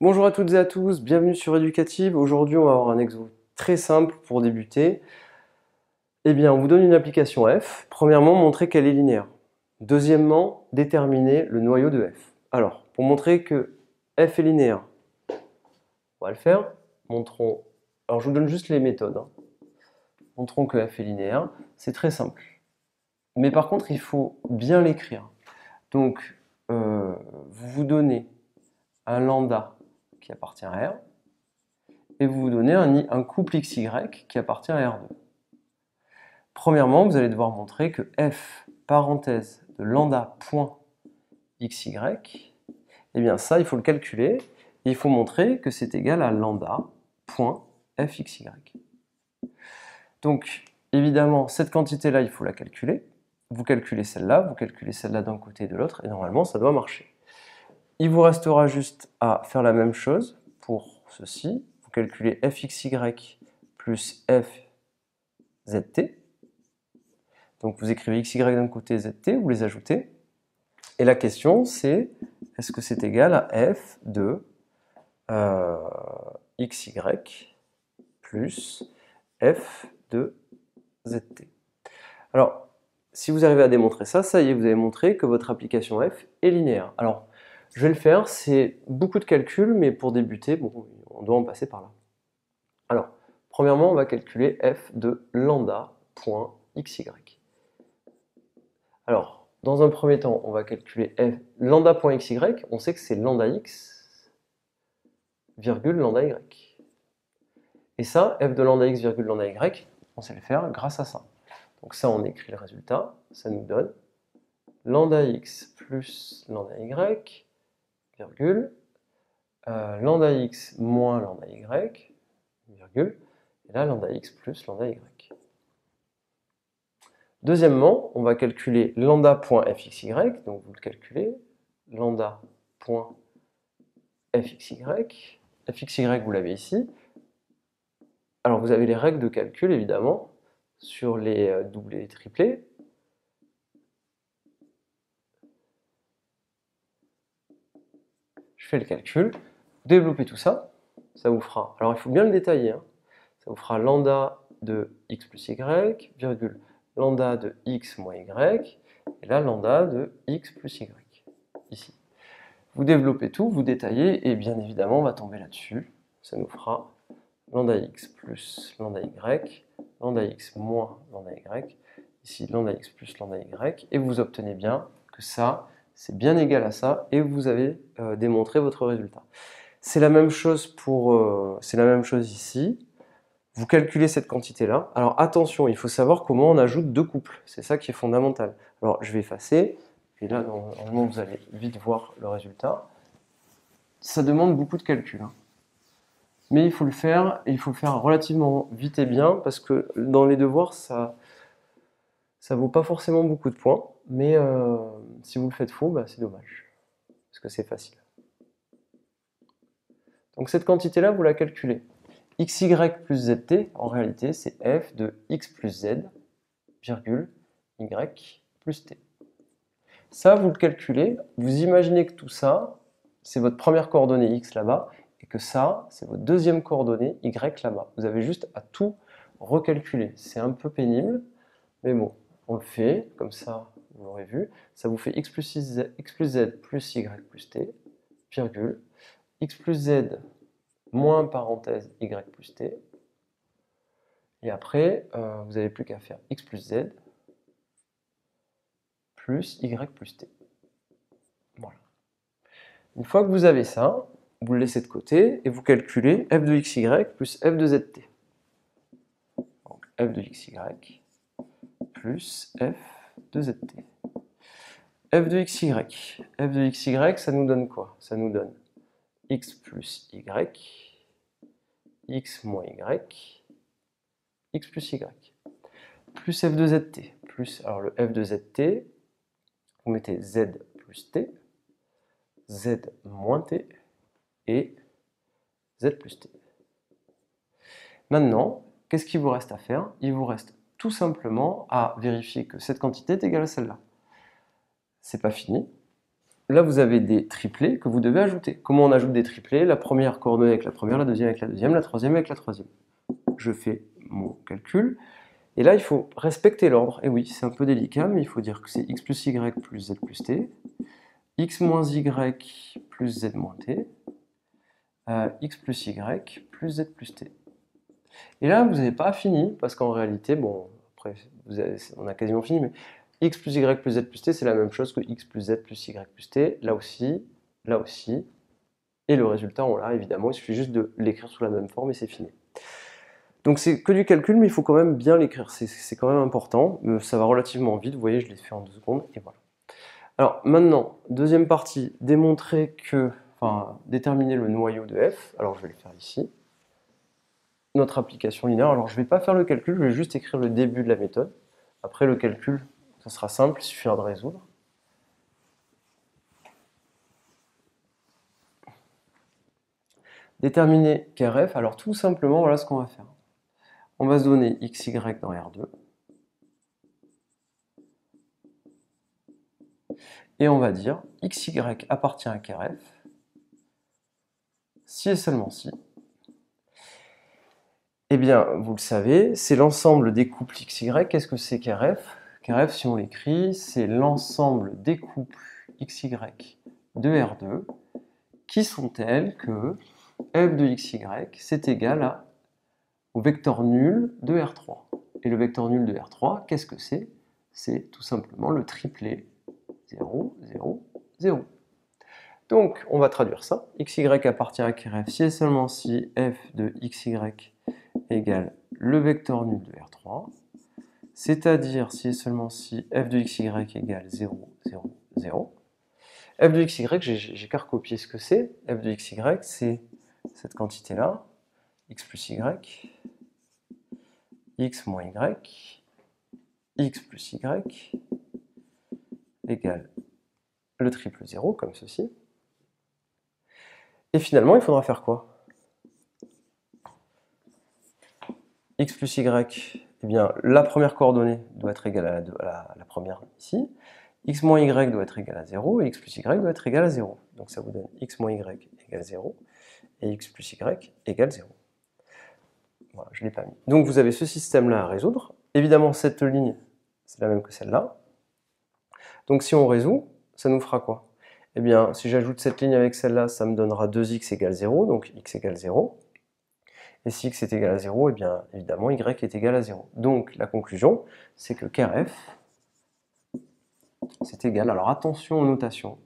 Bonjour à toutes et à tous, bienvenue sur Educative. Aujourd'hui, on va avoir un exo très simple pour débuter. Eh bien, on vous donne une application f. Premièrement, montrer qu'elle est linéaire. Deuxièmement, déterminer le noyau de f. Alors, pour montrer que f est linéaire, on va le faire. Montrons. Alors, je vous donne juste les méthodes. Montrons que f est linéaire. C'est très simple. Mais par contre, il faut bien l'écrire. Donc, vous vous donnez un lambda qui appartient à R, et vous vous donnez un couple XY qui appartient à R2. Premièrement, vous allez devoir montrer que f parenthèse de lambda point xy, eh bien ça, il faut le calculer, et il faut montrer que c'est égal à lambda point fxy. Donc, évidemment, cette quantité-là, il faut la calculer. Vous calculez celle-là d'un côté et de l'autre, et normalement, ça doit marcher. Il vous restera juste à faire la même chose pour ceci. Vous calculez fxy plus fzt. Donc vous écrivez xy d'un côté, zt, vous les ajoutez. Et la question c'est, est-ce que c'est égal à f de xy plus f de zt. Alors, si vous arrivez à démontrer ça, ça y est, vous avez montré que votre application f est linéaire. Alors, je vais le faire, c'est beaucoup de calculs, mais pour débuter, bon, on doit en passer par là. Alors, premièrement, on va calculer f de lambda.xy. Alors, dans un premier temps, on va calculer f lambda.xy. On sait que c'est lambda x, virgule lambda y. Et ça, f de lambda x, virgule lambda y, on sait le faire grâce à ça. Donc ça, on écrit le résultat. Ça nous donne lambda x plus lambda y, virgule, lambda x moins lambda y, virgule, et là, lambda x plus lambda y. Deuxièmement, on va calculer lambda.fxy, donc vous le calculez, lambda.fxy, fxy vous l'avez ici. Alors vous avez les règles de calcul évidemment, sur les doublés et triplés. Je fais le calcul, vous développez tout ça, ça vous fera, alors il faut bien le détailler, ça vous fera lambda de x plus y, virgule, lambda de x moins y, et là lambda de x plus y, ici. Vous développez tout, vous détaillez, et bien évidemment on va tomber là-dessus, ça nous fera lambda x plus lambda y, lambda x moins lambda y, ici lambda x plus lambda y, et vous obtenez bien que ça, c'est bien égal à ça, et vous avez démontré votre résultat. C'est la même chose ici. Vous calculez cette quantité-là. Alors attention, il faut savoir comment on ajoute deux couples. C'est ça qui est fondamental. Alors je vais effacer, et là normalement vous allez vite voir le résultat. Ça demande beaucoup de calculs. Mais il faut le faire, et il faut le faire relativement vite et bien, parce que dans les devoirs, ça vaut pas forcément beaucoup de points, mais si vous le faites faux, bah, c'est dommage, parce que c'est facile. Donc cette quantité-là, vous la calculez. xy plus zt, en réalité, c'est f de x plus z, virgule, y plus t. Ça, vous le calculez, vous imaginez que tout ça, c'est votre première coordonnée x là-bas, et que ça, c'est votre deuxième coordonnée y là-bas. Vous avez juste à tout recalculer. C'est un peu pénible, mais bon, on le fait, comme ça, vous l'aurez vu. Ça vous fait x plus z plus y plus t, virgule, x plus z moins parenthèse y plus t. Et après, vous n'avez plus qu'à faire x plus z plus y plus t. Voilà. Une fois que vous avez ça, vous le laissez de côté et vous calculez f de xy plus f de zt. Donc f de xy plus f de zt. f de xy. f de xy, ça nous donne quoi? Ça nous donne x plus y, x moins y, x plus y. Plus f de zt. Plus, alors le f de zt, vous mettez z plus t, z moins t, et z plus t. Maintenant, qu'est-ce qu'il vous reste à faire? Il vous reste tout simplement à vérifier que cette quantité est égale à celle-là. C'est pas fini. là, vous avez des triplés que vous devez ajouter. Comment on ajoute des triplés? La première coordonnée avec la première, la deuxième avec la deuxième, la troisième avec la troisième. Je fais mon calcul. Et là, il faut respecter l'ordre. Et oui, c'est un peu délicat, mais il faut dire que c'est x plus y plus z plus t, x moins y plus z moins t, x plus y plus z plus t. Et là, vous n'avez pas fini, parce qu'en réalité, bon, après, on a quasiment fini, mais x plus y plus z plus t, c'est la même chose que x plus z plus y plus t, là aussi, et le résultat, on l'a évidemment, il suffit juste de l'écrire sous la même forme et c'est fini. Donc c'est que du calcul, mais il faut quand même bien l'écrire, c'est quand même important, ça va relativement vite, vous voyez, je l'ai fait en 2 secondes, et voilà. Alors maintenant, deuxième partie, déterminer le noyau de f, alors je vais le faire ici. Notre application linéaire, alors je ne vais pas faire le calcul, je vais juste écrire le début de la méthode. Après le calcul, ça sera simple, il suffira de résoudre. Déterminer KRF, alors tout simplement, voilà ce qu'on va faire. On va se donner XY dans R2. Et on va dire XY appartient à KRF, si et seulement si. Eh bien, vous le savez, c'est l'ensemble des couples XY. Qu'est-ce que c'est KRF? KRF, si on l'écrit, c'est l'ensemble des couples XY de R2 qui sont tels que f de xy, c'est égal au vecteur nul de R3. Et le vecteur nul de R3, qu'est-ce que c'est? C'est tout simplement le triplet 0, 0, 0. Donc, on va traduire ça. XY appartient à KRF si et seulement si f de xy égale le vecteur nul de R3, c'est-à-dire si et seulement si f de xy égale 0, 0, 0. f de xy, j'ai qu'à recopier ce que c'est. f de xy, c'est cette quantité-là, x plus y, x moins y, x plus y, égale le triple 0, comme ceci. Et finalement, il faudra faire quoi? X plus y, eh bien, la première coordonnée doit être égale à la première ici. X moins y doit être égal à 0, et x plus y doit être égal à 0. Donc ça vous donne x moins y égale 0, et x plus y égale 0. Voilà, je ne l'ai pas mis. Donc vous avez ce système-là à résoudre. Évidemment, cette ligne, c'est la même que celle-là. Donc si on résout, ça nous fera quoi? Eh bien, si j'ajoute cette ligne avec celle-là, ça me donnera 2x égale 0, donc x égale 0. Et si x est égal à 0, eh bien, évidemment, y est égal à 0. Donc la conclusion, c'est que KRF, c'est égal, alors attention aux notations,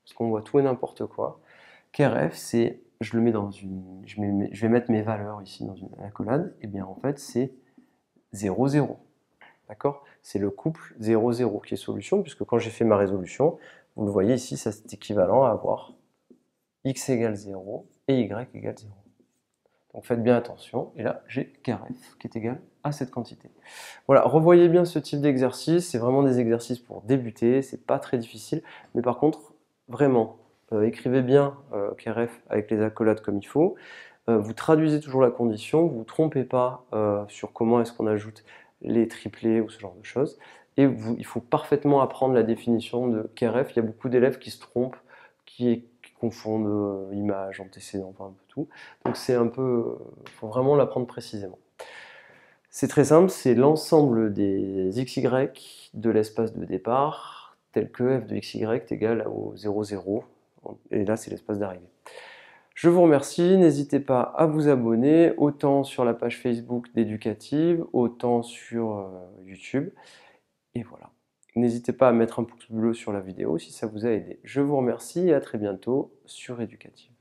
parce qu'on voit tout et n'importe quoi. KRF, c'est, je vais mettre mes valeurs ici dans une accolade, et bien en fait c'est 0, 0. D'accord? C'est le couple 0, 0 qui est solution, puisque quand j'ai fait ma résolution, vous le voyez ici, ça c'est équivalent à avoir x égale 0 et y égale 0. Donc faites bien attention, et là j'ai KRF qui est égal à cette quantité. Voilà, revoyez bien ce type d'exercice, c'est vraiment des exercices pour débuter, c'est pas très difficile, mais par contre, vraiment, écrivez bien KRF avec les accolades comme il faut, vous traduisez toujours la condition, vous ne vous trompez pas sur comment est-ce qu'on ajoute les triplés ou ce genre de choses, et il faut parfaitement apprendre la définition de KRF. Il y a beaucoup d'élèves qui se trompent, qui confondent image, antécédent, enfin un peu tout, donc c'est un peu, il faut vraiment l'apprendre précisément. C'est très simple, c'est l'ensemble des xy de l'espace de départ, tel que f de xy est égal au 0, 0, et là c'est l'espace d'arrivée. Je vous remercie, n'hésitez pas à vous abonner, autant sur la page Facebook d'Educative, autant sur YouTube, et voilà. N'hésitez pas à mettre un pouce bleu sur la vidéo si ça vous a aidé. Je vous remercie et à très bientôt sur Educative.